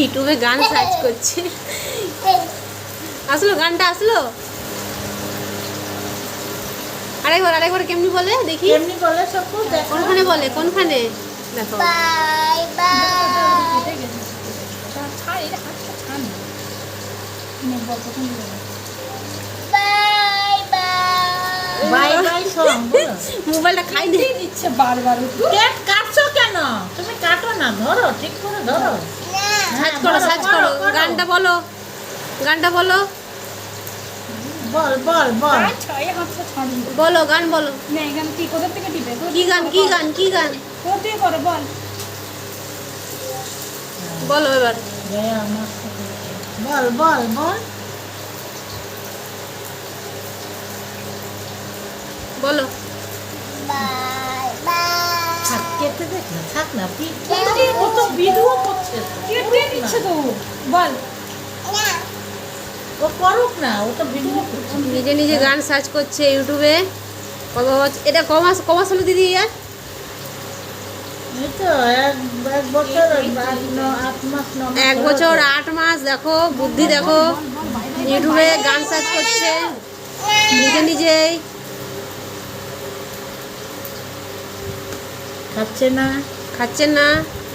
ইউটিউবে গান সার্চ করছে। আসলো গানটা আসলো। আরেকবার কেমনি বলে দেখি। কেমনি বলে সব দেখো। কোনখানে বলে কোনখানে দেখো। Bye bye bye bye bye bye song বলো। মোবাইলটা খাই দে। দিচ্ছে বারবার কেক কাটছো কেন? তুমি কাটো না, ধরো ঠিক করে ধরো। সার্চ করো সার্চ করো গানটা বলো, গানটা বলো বল বল বল। ছয় হাতটা ছাড়ি বলো গান বলো। না এখান কি কোথা থেকে দিবে কি গান কি গান কি গান কোথায় করে বল বলো এবার। জয়া আমার বল বল বল। বলো বাই বাই থাক কেটে দেখ না, থাক না ও তো ভিডিও করছে তো। কেটে দিচ্ছে তো বল ও করুক না, ও তো ভিডিও করছে। নিজে নিজে গান সার্চ করছে ইউটিউবে। এটা কমাস হলো দিদি ইয়ার? এই তো এক বছর 8 মাস 9 মাস 1 বছর 8 মাস। দেখো বুদ্ধি দেখো, ইউটিউবে গান সার্চ করছে নিজে নিজেই। খাচ্ছে না। খাচ্ছেন না,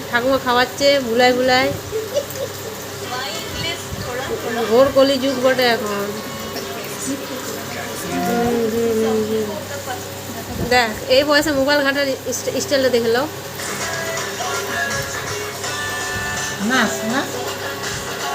ঠাকুমা খাওয়াচ্ছে বুলায় বুলায়। ঘোর কলি যুগ বটে এখন। দেখ এই বয়সে মোবাইল ঘাটার স্টাইলটা দেখে নাও। নাচ না